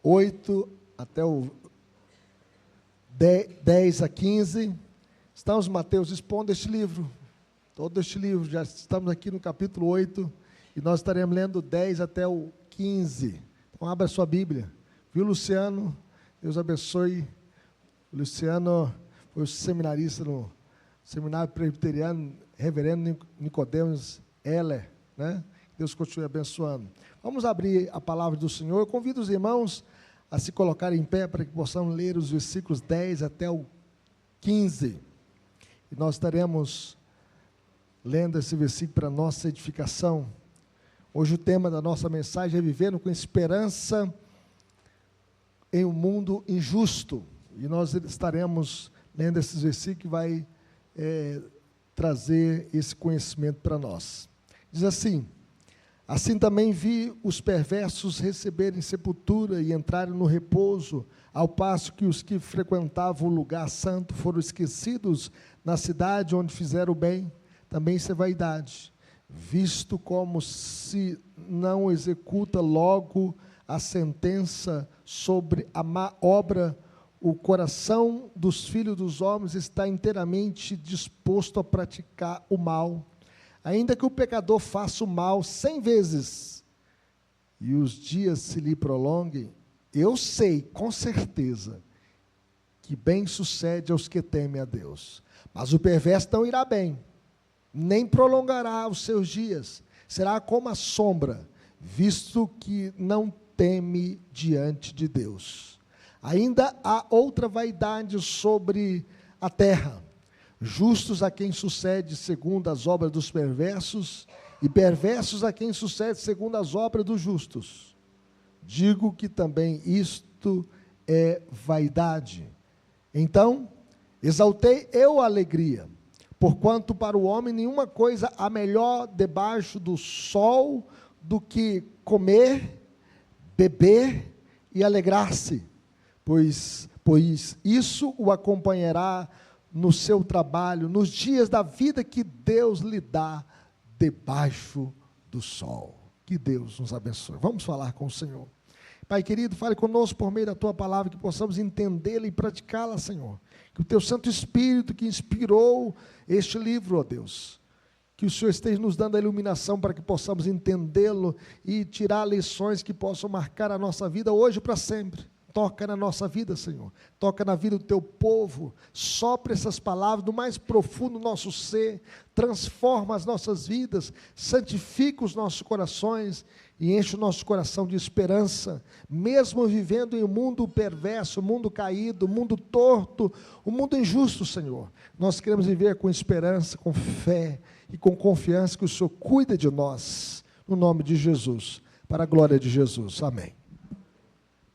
8 até o 10 a 15, estamos, Mateus, expondo este livro, todo este livro, já estamos aqui no capítulo 8, e nós estaremos lendo 10 até o 15, então abra sua Bíblia, viu, Luciano? Deus abençoe. O Luciano foi o seminarista no Seminário Presbiteriano, reverendo Nicodemos Heller, né? Deus continue abençoando. Vamos abrir a palavra do Senhor. Eu convido os irmãos a se colocarem em pé para que possamos ler os versículos 10 até o 15. E nós estaremos lendo esse versículo para nossa edificação. Hoje o tema da nossa mensagem é vivendo com esperança em um mundo injusto. E nós estaremos lendo esses versículos que vai trazer esse conhecimento para nós. Diz assim: assim também vi os perversos receberem sepultura e entrarem no repouso, ao passo que os que frequentavam o lugar santo foram esquecidos na cidade onde fizeram o bem. Também isso é vaidade, visto como se não executa logo a sentença sobre a má obra, o coração dos filhos dos homens está inteiramente disposto a praticar o mal. Ainda que o pecador faça o mal 100 vezes, e os dias se lhe prolonguem, eu sei, com certeza, que bem sucede aos que temem a Deus. Mas o perverso não irá bem, nem prolongará os seus dias, será como a sombra, visto que não teme diante de Deus. Ainda há outra vaidade sobre a terra, justos a quem sucede segundo as obras dos perversos, e perversos a quem sucede segundo as obras dos justos. Digo que também isto é vaidade. Então, exaltei eu a alegria, porquanto para o homem nenhuma coisa há melhor debaixo do sol do que comer, beber e alegrar-se, pois isso o acompanhará no seu trabalho, nos dias da vida que Deus lhe dá debaixo do sol. Que Deus nos abençoe. Vamos falar com o Senhor. Pai querido, fale conosco por meio da Tua palavra, que possamos entendê-la e praticá-la, Senhor. Que o Teu Santo Espírito que inspirou este livro, ó Deus, que o Senhor esteja nos dando a iluminação para que possamos entendê-lo e tirar lições que possam marcar a nossa vida hoje para sempre. Toca na nossa vida, Senhor, toca na vida do Teu povo, sopra essas palavras do mais profundo do nosso ser, transforma as nossas vidas, santifica os nossos corações e enche o nosso coração de esperança, mesmo vivendo em um mundo perverso, um mundo caído, um mundo torto, um mundo injusto, Senhor. Nós queremos viver com esperança, com fé e com confiança que o Senhor cuida de nós, no nome de Jesus, para a glória de Jesus, amém.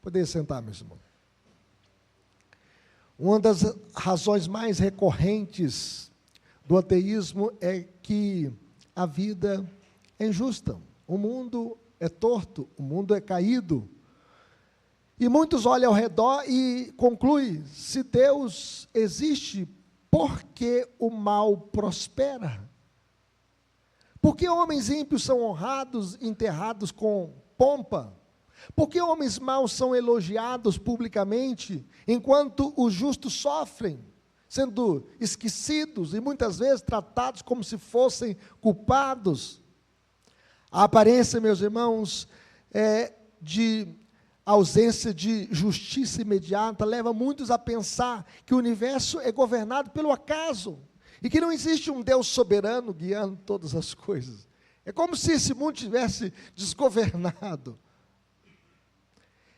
Poder sentar, meus irmãos. Uma das razões mais recorrentes do ateísmo é que a vida é injusta, o mundo é torto, o mundo é caído. E muitos olham ao redor e concluem: se Deus existe, por que o mal prospera? Por que homens ímpios são honrados e enterrados com pompa? Por que homens maus são elogiados publicamente, enquanto os justos sofrem, sendo esquecidos e muitas vezes tratados como se fossem culpados? A aparência, meus irmãos, de ausência de justiça imediata leva muitos a pensar que o universo é governado pelo acaso e que não existe um Deus soberano guiando todas as coisas. É como se esse mundo estivesse desgovernado.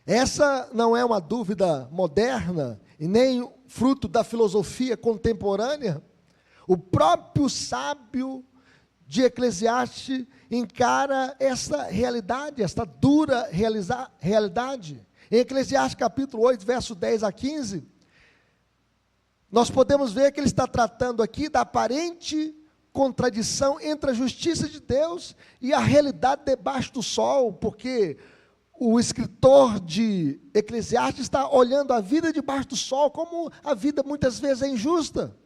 Essa não é uma dúvida moderna e nem fruto da filosofia contemporânea. O próprio sábio de Eclesiastes encara essa realidade, essa dura realidade. Em Eclesiastes capítulo 8, verso 10 a 15, nós podemos ver que ele está tratando aqui da aparente contradição entre a justiça de Deus e a realidade debaixo do sol, porque o escritor de Eclesiastes está olhando a vida debaixo do sol, como a vida muitas vezes é injusta.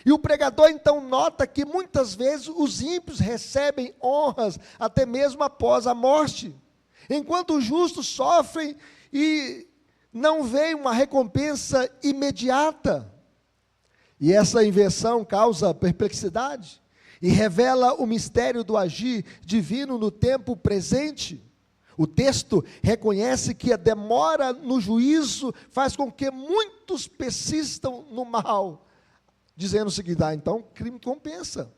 E o pregador então nota que muitas vezes os ímpios recebem honras até mesmo após a morte. enquanto os justos sofrem e não vem uma recompensa imediata. E essa inversão causa perplexidade e revela o mistério do agir divino no tempo presente. O texto reconhece que a demora no juízo faz com que muitos persistam no mal, dizendo o seguinte: então crime compensa.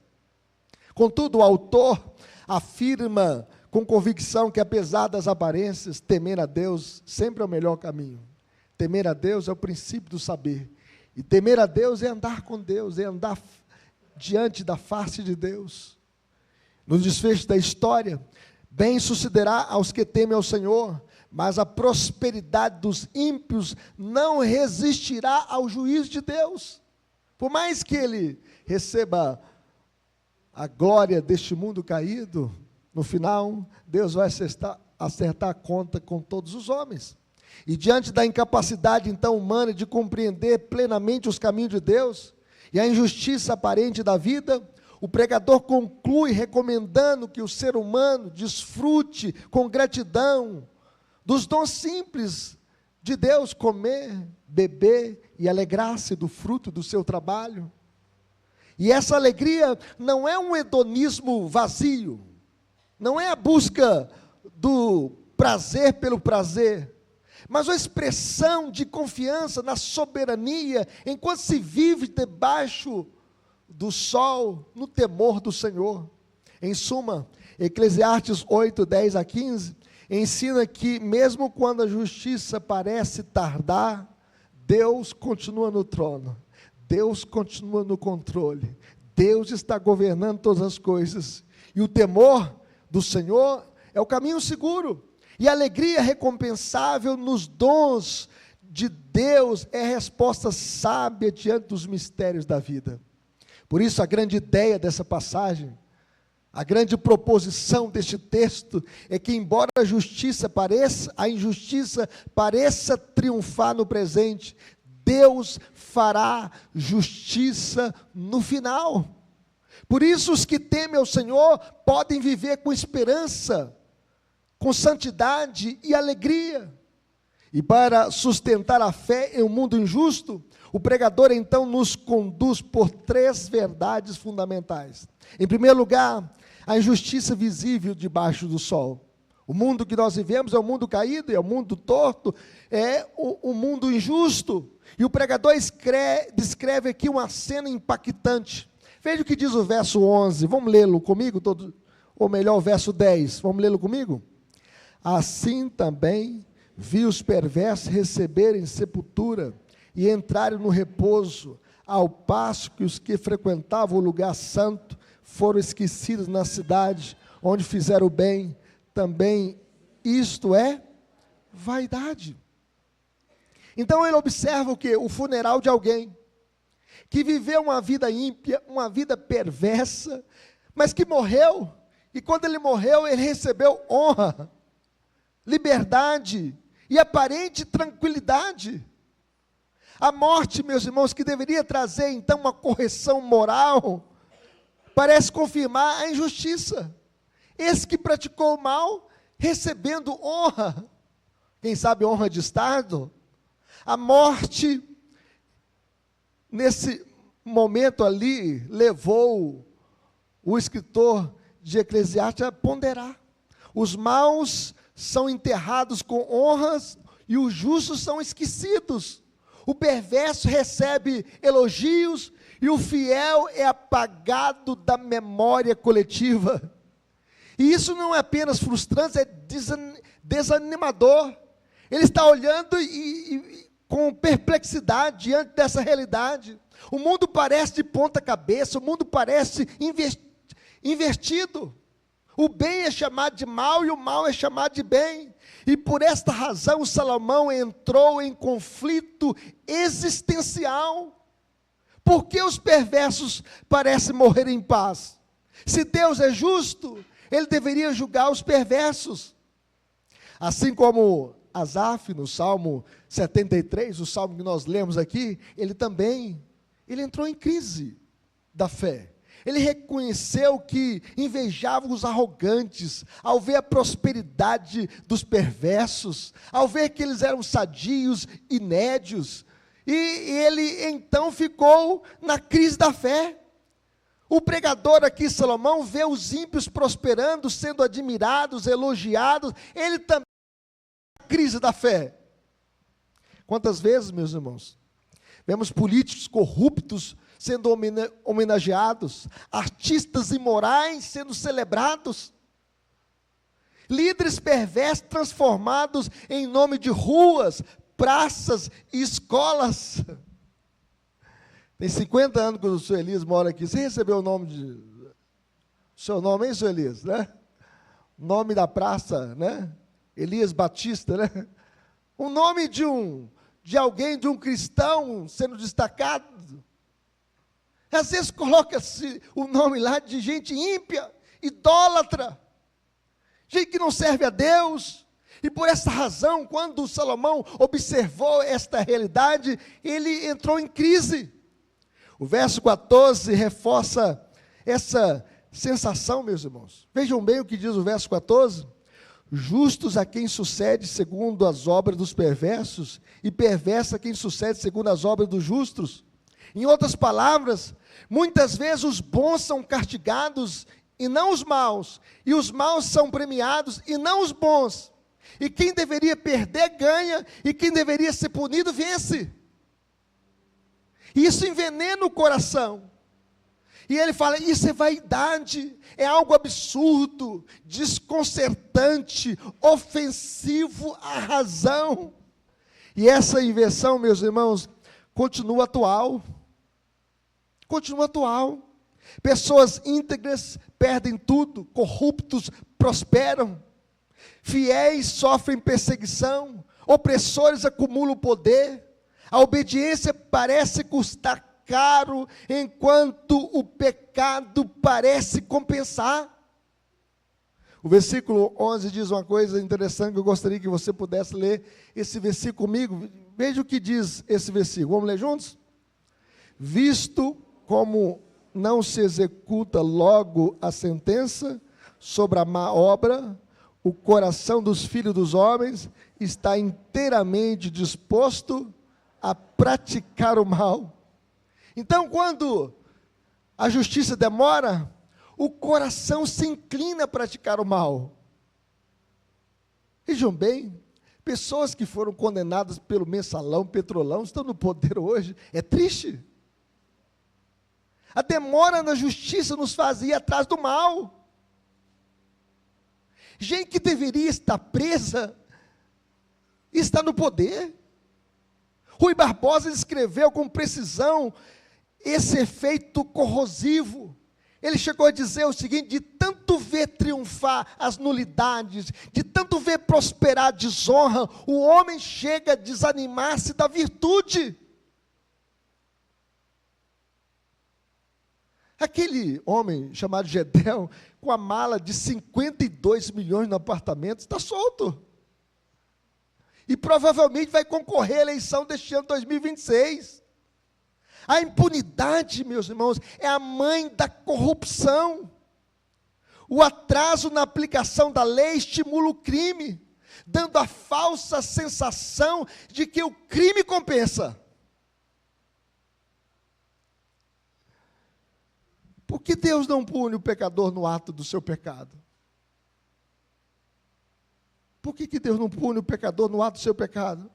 Contudo, o autor afirma com convicção que, apesar das aparências, temer a Deus sempre é o melhor caminho. Temer a Deus é o princípio do saber. E temer a Deus é andar com Deus, é andar diante da face de Deus. No desfecho da história, bem sucederá aos que temem ao Senhor, mas a prosperidade dos ímpios não resistirá ao juízo de Deus. Por mais que ele receba a glória deste mundo caído, no final, Deus vai acertar a conta com todos os homens. E diante da incapacidade, então, humana de compreender plenamente os caminhos de Deus e a injustiça aparente da vida, o pregador conclui recomendando que o ser humano desfrute com gratidão dos dons simples de Deus, comer, beber e alegrar-se do fruto do seu trabalho. E essa alegria não é um hedonismo vazio, não é a busca do prazer pelo prazer, mas uma expressão de confiança na soberania, enquanto se vive debaixo do sol, no temor do Senhor. Em suma, Eclesiastes 8, 10 a 15, ensina que mesmo quando a justiça parece tardar, Deus continua no trono, Deus continua no controle, Deus está governando todas as coisas, e o temor do Senhor é o caminho seguro, e a alegria recompensável nos dons de Deus é a resposta sábia diante dos mistérios da vida. Por isso a grande ideia dessa passagem, a grande proposição deste texto é que, embora a injustiça pareça triunfar no presente, Deus fará justiça no final. Por isso os que temem ao Senhor podem viver com esperança, com santidade e alegria. E para sustentar a fé em um mundo injusto, o pregador então nos conduz por 3 verdades fundamentais. Em primeiro lugar, a injustiça visível debaixo do sol. O mundo que nós vivemos é um mundo caído, é um mundo torto, é um mundo injusto. E o pregador descreve aqui uma cena impactante. Veja o que diz o verso 11, vamos lê-lo comigo, ou melhor, o verso 10, vamos lê-lo comigo? Assim também vi os perversos receberem sepultura e entrarem no repouso, ao passo que os que frequentavam o lugar santo foram esquecidos na cidade, onde fizeram o bem, também isto é vaidade. Então ele observa o quê? O funeral de alguém, que viveu uma vida ímpia, uma vida perversa, mas que morreu, e quando ele morreu, ele recebeu honra, liberdade e aparente tranquilidade. A morte, meus irmãos, que deveria trazer então uma correção moral, parece confirmar a injustiça. Esse que praticou o mal, recebendo honra, quem sabe honra de Estado. A morte, nesse momento ali, levou o escritor de Eclesiastes a ponderar. Os maus são enterrados com honras e os justos são esquecidos. O perverso recebe elogios e o fiel é apagado da memória coletiva. E isso não é apenas frustrante, é desanimador. Ele está olhando com perplexidade diante dessa realidade. O mundo parece de ponta cabeça, o mundo parece invertido. O bem é chamado de mal e o mal é chamado de bem. E por esta razão Salomão entrou em conflito existencial. Por que os perversos parecem morrer em paz? Se Deus é justo, Ele deveria julgar os perversos. Assim como Asaf, no Salmo 73, o salmo que nós lemos aqui, ele entrou em crise da fé. Ele reconheceu que invejavam os arrogantes, ao ver a prosperidade dos perversos, ao ver que eles eram sadios e nédios, e ele então ficou na crise da fé. O pregador aqui, Salomão, vê os ímpios prosperando, sendo admirados, elogiados, ele também na crise da fé. Quantas vezes, meus irmãos, vemos políticos corruptos sendo homenageados, artistas imorais sendo celebrados, líderes perversos transformados em nome de ruas, praças e escolas. Tem 50 anos que o senhor Elias mora aqui. Você recebeu o nome o seu nome, hein, senhor Elias, né? O nome da praça, né? Elias Batista, né? O nome de alguém, de um cristão sendo destacado. Às vezes coloca-se o nome lá de gente ímpia, idólatra, gente que não serve a Deus. E por essa razão, quando Salomão observou esta realidade, ele entrou em crise. O verso 14 reforça essa sensação, meus irmãos. Vejam bem o que diz o verso 14. Justos a quem sucede segundo as obras dos perversos, e perverso a quem sucede segundo as obras dos justos. Em outras palavras, muitas vezes os bons são castigados e não os maus, e os maus são premiados e não os bons. E quem deveria perder, ganha, e quem deveria ser punido, vence. E isso envenena o coração. E ele fala, isso é vaidade, é algo absurdo, desconcertante, ofensivo à razão. E essa inversão, meus irmãos, continua atual. Continua atual. Pessoas íntegras perdem tudo, corruptos prosperam, fiéis sofrem perseguição, opressores acumulam poder, a obediência parece custar caro, enquanto o pecado parece compensar. O versículo 11 diz uma coisa interessante, que eu gostaria que você pudesse ler esse versículo comigo. Veja o que diz esse versículo, vamos ler juntos? Visto como não se executa logo a sentença sobre a má obra, o coração dos filhos dos homens está inteiramente disposto a praticar o mal. Então, quando a justiça demora, o coração se inclina a praticar o mal. Vejam bem, pessoas que foram condenadas pelo mensalão, petrolão, estão no poder hoje. É triste. A demora na justiça nos faz ir atrás do mal. Gente que deveria estar presa, está no poder. Rui Barbosa escreveu com precisão esse efeito corrosivo. Ele chegou a dizer o seguinte: de tanto ver triunfar as nulidades, de tanto ver prosperar a desonra, o homem chega a desanimar-se da virtude. Aquele homem chamado Gedel, com a mala de 52 milhões no apartamento, está solto. E provavelmente vai concorrer à eleição deste ano 2026. A impunidade, meus irmãos, é a mãe da corrupção. O atraso na aplicação da lei estimula o crime, dando a falsa sensação de que o crime compensa. Por que Deus não pune o pecador no ato do seu pecado? Por que Deus não pune o pecador no ato do seu pecado?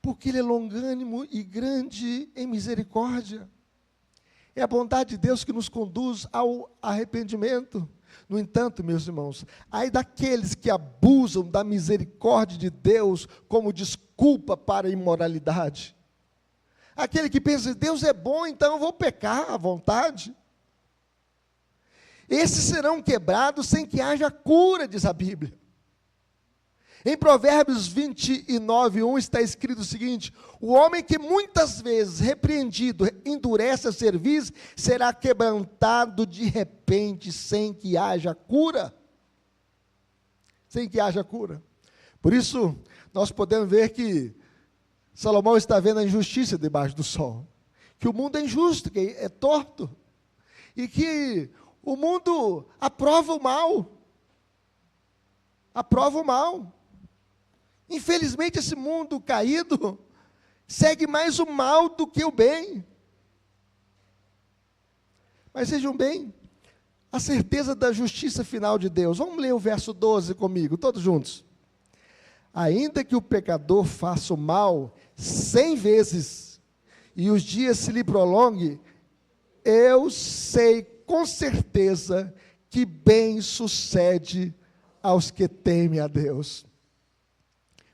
Porque Ele é longânimo e grande em misericórdia. É a bondade de Deus que nos conduz ao arrependimento. No entanto, meus irmãos, ai daqueles que abusam da misericórdia de Deus como desculpa para a imoralidade. Aquele que pensa, Deus é bom, então eu vou pecar à vontade. Esses serão quebrados sem que haja cura, diz a Bíblia. Em Provérbios 29:1 está escrito o seguinte: o homem que muitas vezes repreendido endurece a cerviz, será quebrantado de repente, sem que haja cura. Sem que haja cura. Por isso, nós podemos ver que Salomão está vendo a injustiça debaixo do sol, que o mundo é injusto, que é torto, e que o mundo aprova o mal. Aprova o mal. Infelizmente, esse mundo caído segue mais o mal do que o bem. Mas vejam bem, a certeza da justiça final de Deus. Vamos ler o verso 12 comigo, todos juntos. Ainda que o pecador faça o mal 100 vezes, e os dias se lhe prolonguem, eu sei com certeza que bem sucede aos que temem a Deus.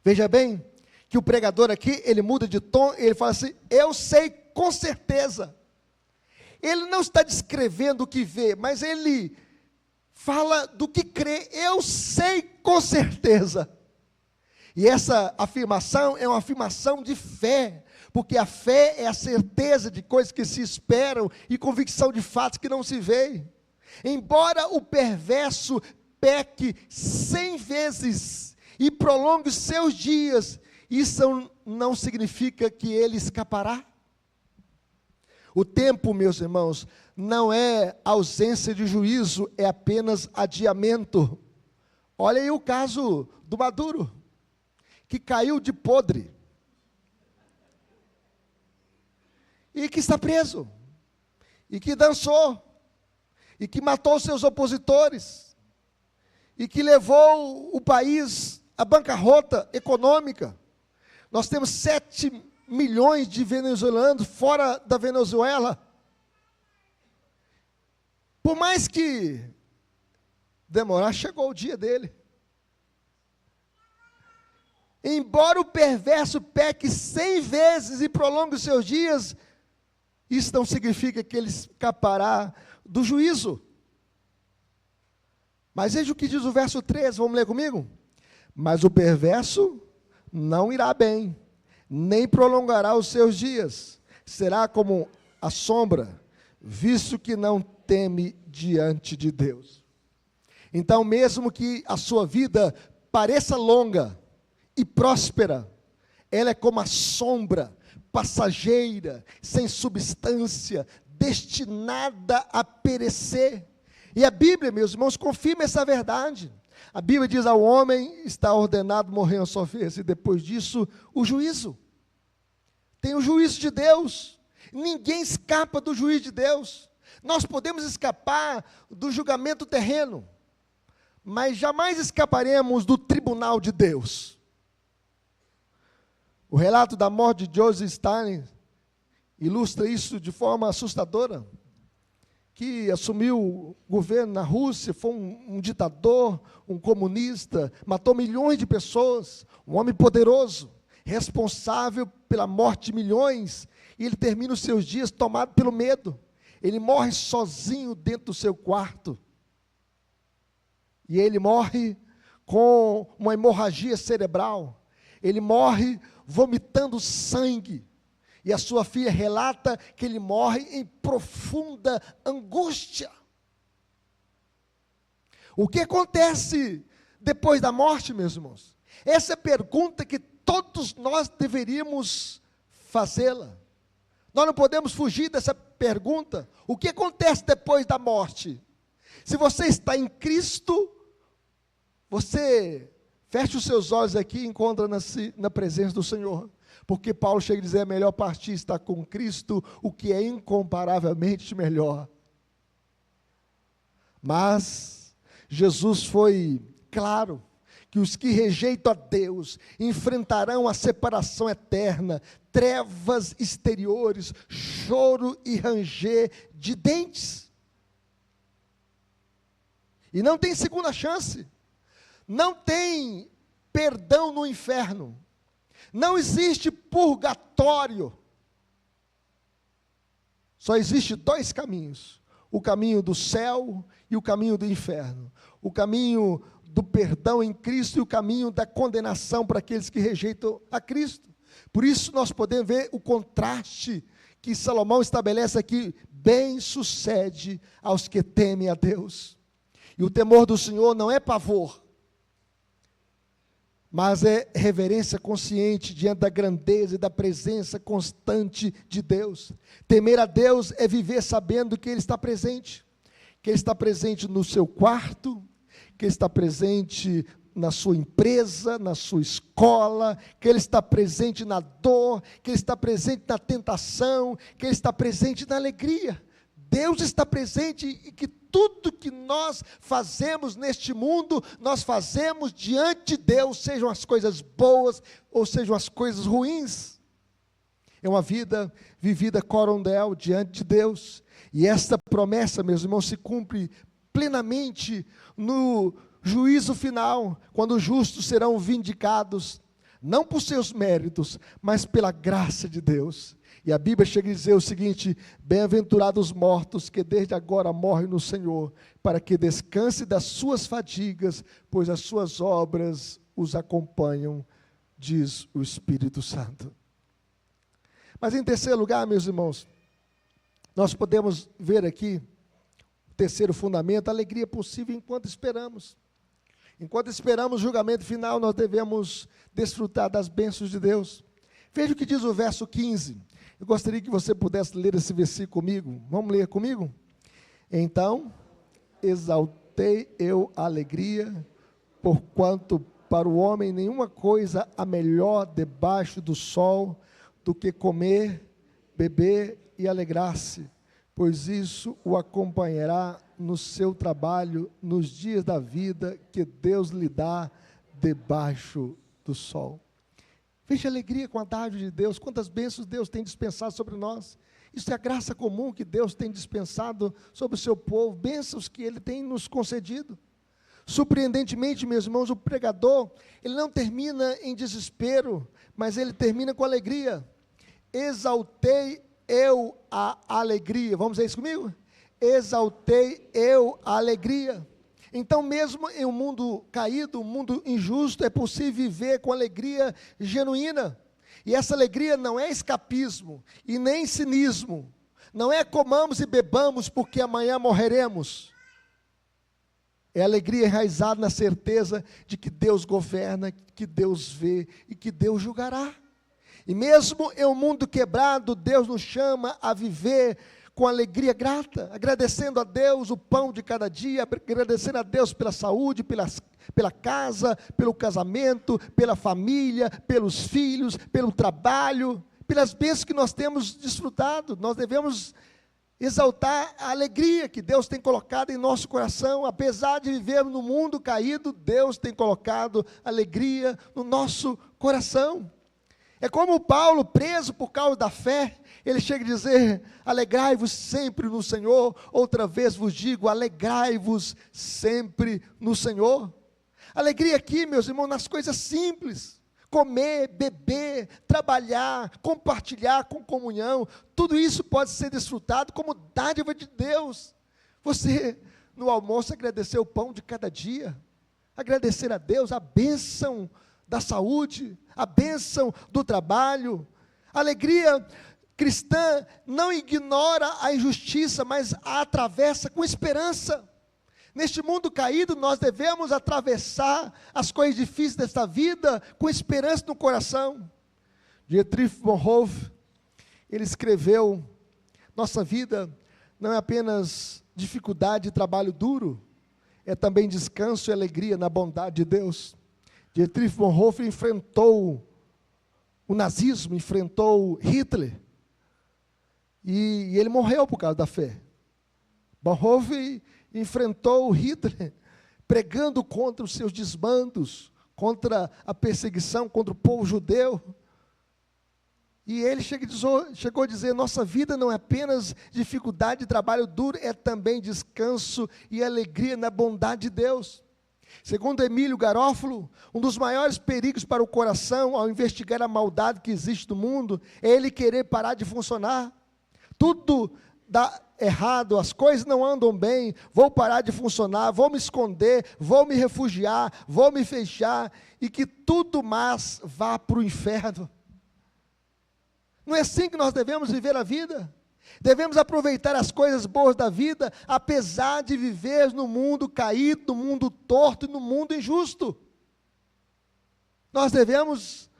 Veja bem, que o pregador aqui, ele muda de tom, ele fala assim, eu sei com certeza. Ele não está descrevendo o que vê, mas ele fala do que crê, eu sei com certeza. E essa afirmação é uma afirmação de fé, porque a fé é a certeza de coisas que se esperam e convicção de fatos que não se veem. Embora o perverso peque 100 vezes e prolongue os seus dias, isso não significa que ele escapará. O tempo, meus irmãos, não é ausência de juízo, é apenas adiamento. Olha aí o caso do Maduro, que caiu de podre e que está preso, e que dançou, e que matou seus opositores, e que levou o país à bancarrota econômica. Nós temos 7 milhões de venezuelanos fora da Venezuela. Por mais que demorar, chegou o dia dele. Embora o perverso peque 100 vezes e prolongue os seus dias, isso não significa que ele escapará do juízo. Mas veja o que diz o verso 13, vamos ler comigo? Mas o perverso não irá bem, nem prolongará os seus dias, será como a sombra, visto que não teme diante de Deus. Então, mesmo que a sua vida pareça longa e próspera, ela é como a sombra, passageira, sem substância, destinada a perecer. E a Bíblia, meus irmãos, confirma essa verdade. A Bíblia diz ao homem, está ordenado morrer uma só vez, e depois disso, o juízo. Tem o juízo de Deus. Ninguém escapa do juízo de Deus. Nós podemos escapar do julgamento terreno, mas jamais escaparemos do tribunal de Deus. O relato da morte de Joseph Stalin ilustra isso de forma assustadora, que assumiu o governo na Rússia, foi um ditador, um comunista, matou milhões de pessoas, um homem poderoso, responsável pela morte de milhões, e ele termina os seus dias tomado pelo medo. Ele morre sozinho dentro do seu quarto, e ele morre com uma hemorragia cerebral, ele morre vomitando sangue, e a sua filha relata que ele morre em profunda angústia. O que acontece depois da morte, meus irmãos? Essa é a pergunta que todos nós deveríamos fazê-la. Nós não podemos fugir dessa pergunta. O que acontece depois da morte? Se você está em Cristo, você fecha os seus olhos aqui e encontra-se na presença do Senhor. Porque Paulo chega a dizer, é melhor partir estar com Cristo, o que é incomparavelmente melhor. Mas Jesus foi claro, que os que rejeitam a Deus enfrentarão a separação eterna, trevas exteriores, choro e ranger de dentes. E não tem segunda chance, não tem perdão no inferno, não existe purgatório, só existe 2 caminhos, o caminho do céu e o caminho do inferno, o caminho do perdão em Cristo e o caminho da condenação para aqueles que rejeitam a Cristo. Por isso nós podemos ver o contraste que Salomão estabelece aqui, bem sucede aos que temem a Deus. E o temor do Senhor não é pavor, mas é reverência consciente diante da grandeza e da presença constante de Deus. Temer a Deus é viver sabendo que Ele está presente, que Ele está presente no seu quarto, que Ele está presente na sua empresa, na sua escola, que Ele está presente na dor, que Ele está presente na tentação, que Ele está presente na alegria. Deus está presente e que tudo que nós fazemos neste mundo, nós fazemos diante de Deus, sejam as coisas boas ou sejam as coisas ruins. É uma vida vivida corondel diante de Deus. E esta promessa, meus irmãos, se cumpre plenamente no juízo final, quando os justos serão vindicados, não por seus méritos, mas pela graça de Deus. E a Bíblia chega a dizer o seguinte: bem-aventurados os mortos que desde agora morrem no Senhor, para que descanse das suas fadigas, pois as suas obras os acompanham, diz o Espírito Santo. Mas em terceiro lugar, meus irmãos, nós podemos ver aqui, o terceiro fundamento, a alegria possível enquanto esperamos. Enquanto esperamos o julgamento final, nós devemos desfrutar das bênçãos de Deus. Veja o que diz o verso 15. Eu gostaria que você pudesse ler esse versículo comigo. Vamos ler comigo? Então, exaltei eu a alegria, porquanto para o homem nenhuma coisa há melhor debaixo do sol do que comer, beber e alegrar-se, pois isso o acompanhará no seu trabalho, nos dias da vida que Deus lhe dá debaixo do sol. Veja a alegria com a dádiva de Deus, quantas bênçãos Deus tem dispensado sobre nós. Isso é a graça comum que Deus tem dispensado sobre o seu povo, bênçãos que Ele tem nos concedido. Surpreendentemente, meus irmãos, o pregador, ele não termina em desespero, mas ele termina com alegria. Exaltei eu a alegria. Vamos dizer isso comigo? Exaltei eu a alegria. Então, mesmo em um mundo caído, um mundo injusto, é possível viver com alegria genuína. E essa alegria não é escapismo e nem cinismo. Não é comamos e bebamos porque amanhã morreremos. É alegria enraizada na certeza de que Deus governa, que Deus vê e que Deus julgará. E mesmo em um mundo quebrado, Deus nos chama a viver com alegria grata, agradecendo a Deus o pão de cada dia, agradecendo a Deus pela saúde, pela casa, pelo casamento, pela família, pelos filhos, pelo trabalho, pelas bênçãos que nós temos desfrutado. Nós devemos exaltar a alegria que Deus tem colocado em nosso coração. Apesar de vivermos no mundo caído, Deus tem colocado alegria no nosso coração. É como Paulo, preso por causa da fé, ele chega a dizer: alegrai-vos sempre no Senhor. Outra vez vos digo, alegrai-vos sempre no Senhor. Alegria aqui, meus irmãos, nas coisas simples: comer, beber, trabalhar, compartilhar com comunhão. Tudo isso pode ser desfrutado como dádiva de Deus. Você, no almoço, agradecer o pão de cada dia, agradecer a Deus a bênção da saúde, a bênção do trabalho. A alegria cristã não ignora a injustiça, mas a atravessa com esperança. Neste mundo caído, nós devemos atravessar as coisas difíceis desta vida com esperança no coração. Dietrich Bonhoeffer, ele escreveu: nossa vida não é apenas dificuldade e trabalho duro, é também descanso e alegria na bondade de Deus. Dietrich Bonhoeffer enfrentou o nazismo, enfrentou Hitler, e ele morreu por causa da fé. Bonhoeffer enfrentou Hitler, pregando contra os seus desmandos, contra a perseguição, contra o povo judeu. E ele chegou a dizer: nossa vida não é apenas dificuldade e trabalho duro, é também descanso e alegria na bondade de Deus. Segundo Emílio Garófalo, um dos maiores perigos para o coração ao investigar a maldade que existe no mundo é ele querer parar de funcionar. Tudo dá errado, as coisas não andam bem, vou parar de funcionar, vou me esconder, vou me refugiar, vou me fechar, e que tudo mais vá para o inferno. Não é assim que nós devemos viver a vida. Devemos aproveitar as coisas boas da vida, apesar de viver no mundo caído, no mundo torto e no mundo injusto. Nós devemos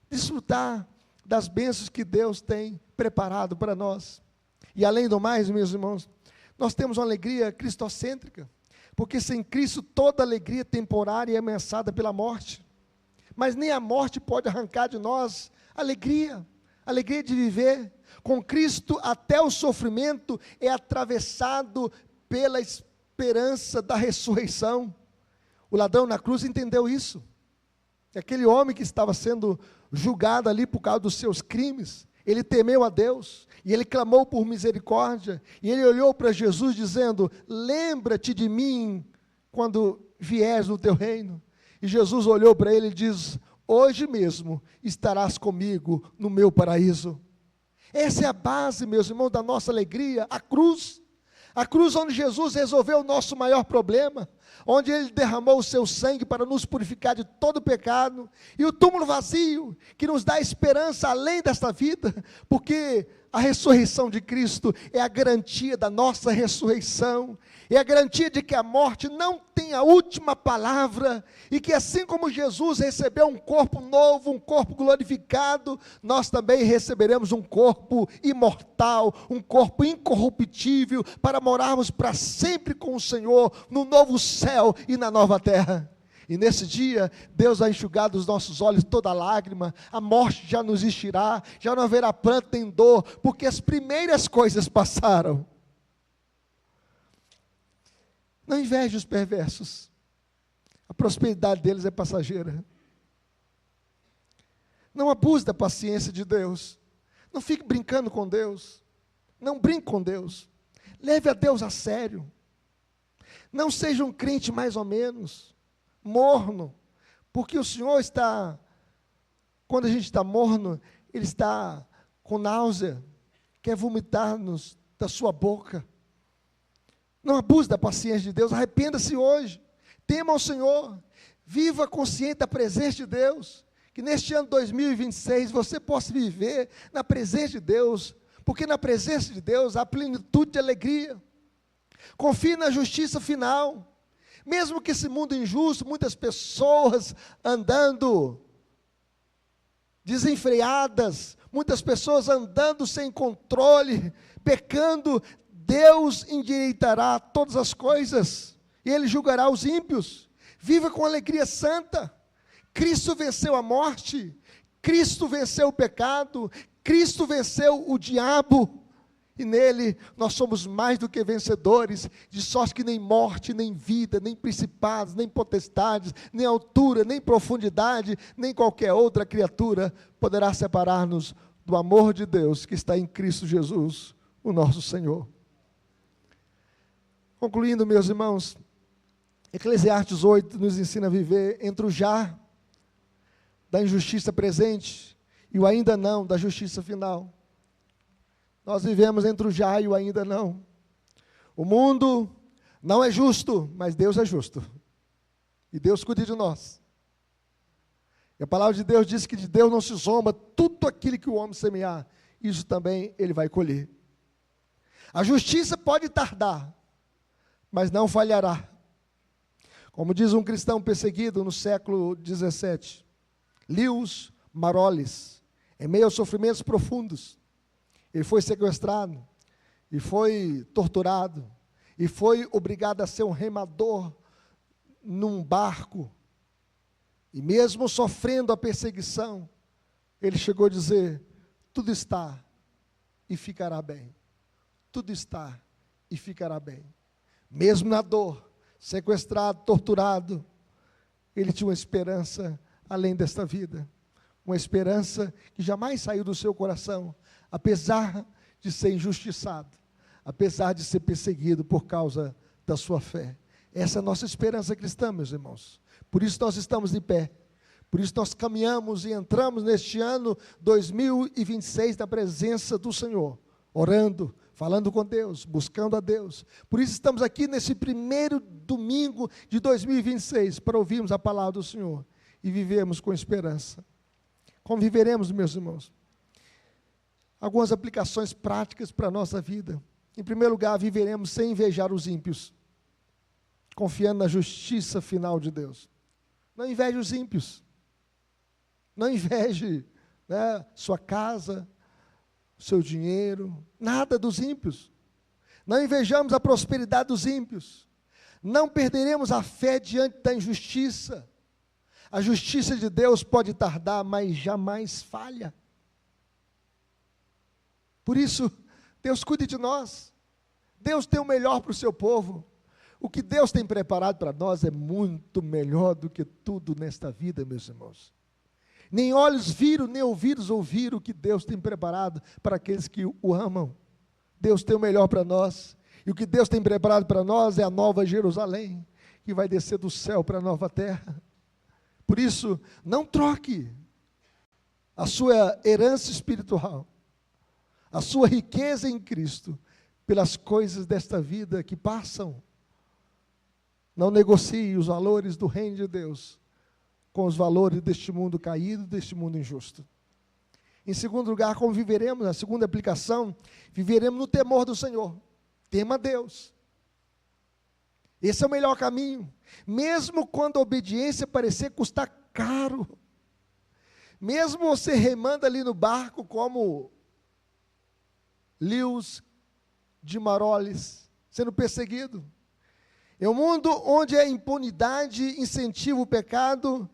desfrutar das bênçãos que Deus tem preparado para nós. E além do mais, meus irmãos, nós temos uma alegria cristocêntrica, porque sem Cristo toda alegria temporária é ameaçada pela morte. Mas nem a morte pode arrancar de nós alegria de viver. Com Cristo até o sofrimento é atravessado pela esperança da ressurreição. O ladrão na cruz entendeu isso. Aquele homem que estava sendo julgado ali por causa dos seus crimes, ele temeu a Deus, e ele clamou por misericórdia, e ele olhou para Jesus dizendo: lembra-te de mim quando vieres no teu reino. E Jesus olhou para ele e diz: hoje mesmo estarás comigo no meu paraíso. Essa é a base, meus irmãos, da nossa alegria, a cruz onde Jesus resolveu o nosso maior problema, onde Ele derramou o seu sangue para nos purificar de todo pecado, e o túmulo vazio, que nos dá esperança além desta vida, porque a ressurreição de Cristo é a garantia da nossa ressurreição, é a garantia de que a morte não tem a última palavra, e que assim como Jesus recebeu um corpo novo, um corpo glorificado, nós também receberemos um corpo imortal, um corpo incorruptível, para morarmos para sempre com o Senhor, no novo céu e na nova terra. E nesse dia, Deus vai enxugar dos nossos olhos toda lágrima, a morte já não existirá, já não haverá pranto nem dor, porque as primeiras coisas passaram. Não inveje os perversos, a prosperidade deles é passageira. Não abuse da paciência de Deus, não fique brincando com Deus, não brinque com Deus, leve a Deus a sério, não seja um crente mais ou menos, morno, porque o Senhor está, quando a gente está morno, Ele está com náusea, quer vomitar-nos da sua boca. Não abuse da paciência de Deus, arrependa-se hoje, tema ao Senhor, viva consciente da presença de Deus, que neste ano 2026 você possa viver na presença de Deus, porque na presença de Deus há plenitude de alegria. Confie na justiça final, mesmo que esse mundo injusto, muitas pessoas andando desenfreadas, muitas pessoas andando sem controle, pecando, Deus endireitará todas as coisas, e Ele julgará os ímpios. Viva com alegria santa. Cristo venceu a morte, Cristo venceu o pecado, Cristo venceu o diabo, e nele nós somos mais do que vencedores, de sorte que nem morte, nem vida, nem principados, nem potestades, nem altura, nem profundidade, nem qualquer outra criatura poderá separar-nos do amor de Deus que está em Cristo Jesus, o nosso Senhor. Concluindo, meus irmãos, Eclesiastes 8 nos ensina a viver entre o já da injustiça presente e o ainda não da justiça final. Nós vivemos entre o já e o ainda não. O mundo não é justo, mas Deus é justo. E Deus cuida de nós. E a palavra de Deus diz que de Deus não se zomba, tudo aquilo que o homem semear, isso também ele vai colher. A justiça pode tardar, mas não falhará. Como diz um cristão perseguido no século 17, Lewis Marolis, em meio aos sofrimentos profundos, ele foi sequestrado, e foi torturado, e foi obrigado a ser um remador num barco, e mesmo sofrendo a perseguição, ele chegou a dizer: tudo está e ficará bem, tudo está e ficará bem. Mesmo na dor, sequestrado, torturado, ele tinha uma esperança além desta vida, uma esperança que jamais saiu do seu coração, apesar de ser injustiçado, apesar de ser perseguido por causa da sua fé. Essa é a nossa esperança cristã, meus irmãos. Por isso nós estamos de pé, por isso nós caminhamos e entramos neste ano 2026 na presença do Senhor, orando, falando com Deus, buscando a Deus. Por isso estamos aqui nesse primeiro domingo de 2026, para ouvirmos a palavra do Senhor e vivermos com esperança. Como viveremos, meus irmãos? Algumas aplicações práticas para a nossa vida. Em primeiro lugar, viveremos sem invejar os ímpios, confiando na justiça final de Deus. Não inveje os ímpios. Não inveje, né, sua casa, seu dinheiro, nada dos ímpios. Não invejamos a prosperidade dos ímpios. Não perderemos a fé diante da injustiça. A justiça de Deus pode tardar, mas jamais falha. Por isso, Deus cuide de nós. Deus tem o melhor para o seu povo. O que Deus tem preparado para nós é muito melhor do que tudo nesta vida, meus irmãos. Nem olhos viram, nem ouvidos ouviram o que Deus tem preparado para aqueles que o amam. Deus tem o melhor para nós. E o que Deus tem preparado para nós é a nova Jerusalém, que vai descer do céu para a nova terra. Por isso, não troque a sua herança espiritual, a sua riqueza em Cristo, pelas coisas desta vida que passam. Não negocie os valores do reino de Deus com os valores deste mundo caído, deste mundo injusto. Em segundo lugar, como viveremos, a segunda aplicação, viveremos no temor do Senhor. Tema a Deus. Esse é o melhor caminho. Mesmo quando a obediência parecer custar caro, mesmo você remando ali no barco como Lewis de Marolis, sendo perseguido. Em um mundo onde a impunidade incentiva o pecado,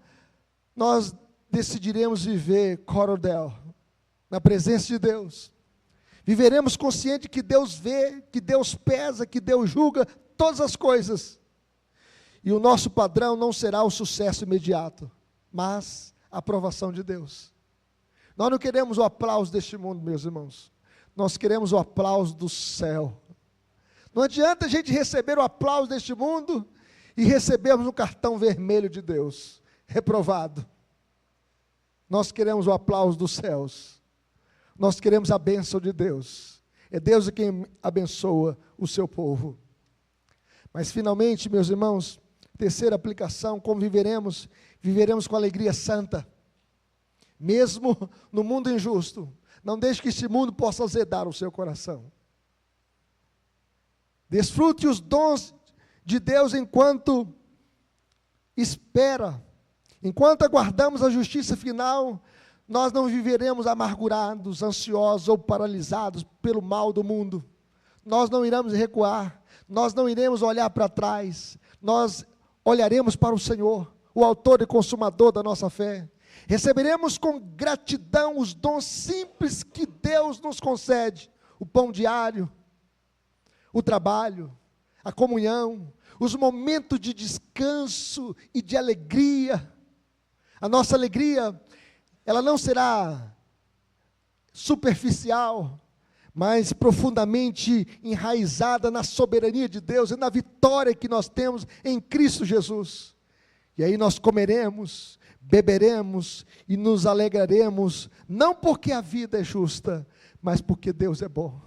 nós decidiremos viver corodel, na presença de Deus. Viveremos consciente que Deus vê, que Deus pesa, que Deus julga todas as coisas. E o nosso padrão não será o sucesso imediato, mas a aprovação de Deus. Nós não queremos o aplauso deste mundo, meus irmãos. Nós queremos o aplauso do céu. Não adianta a gente receber o aplauso deste mundo e recebermos um cartão vermelho de Deus, reprovado. Nós queremos o aplauso dos céus. Nós queremos a bênção de Deus. É Deus quem abençoa o seu povo. Mas finalmente, meus irmãos, terceira aplicação, como viveremos? Viveremos com alegria santa. Mesmo no mundo injusto, não deixe que este mundo possa azedar o seu coração. Desfrute os dons de Deus enquanto espera. Enquanto aguardamos a justiça final, nós não viveremos amargurados, ansiosos ou paralisados pelo mal do mundo. Nós não iremos recuar, nós não iremos olhar para trás, nós olharemos para o Senhor, o autor e consumador da nossa fé. Receberemos com gratidão os dons simples que Deus nos concede, o pão diário, o trabalho, a comunhão, os momentos de descanso e de alegria. A nossa alegria, ela não será superficial, mas profundamente enraizada na soberania de Deus e na vitória que nós temos em Cristo Jesus. E aí nós comeremos, beberemos e nos alegraremos, não porque a vida é justa, mas porque Deus é bom.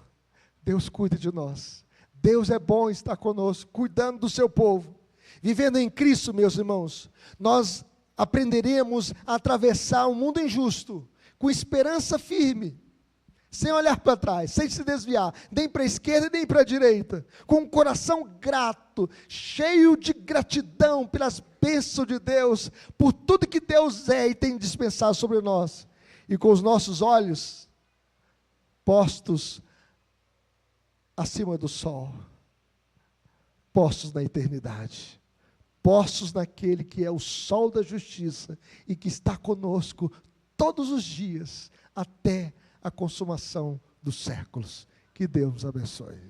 Deus cuida de nós. Deus é bom estar conosco, cuidando do seu povo. Vivendo em Cristo, meus irmãos, nós aprenderemos a atravessar um mundo injusto, com esperança firme, sem olhar para trás, sem se desviar, nem para a esquerda nem para a direita, com um coração grato, cheio de gratidão pelas bênçãos de Deus, por tudo que Deus é e tem dispensado sobre nós, e com os nossos olhos postos acima do sol, postos na eternidade, postos naquele que é o sol da justiça e que está conosco todos os dias até a consumação dos séculos. Que Deus nos abençoe.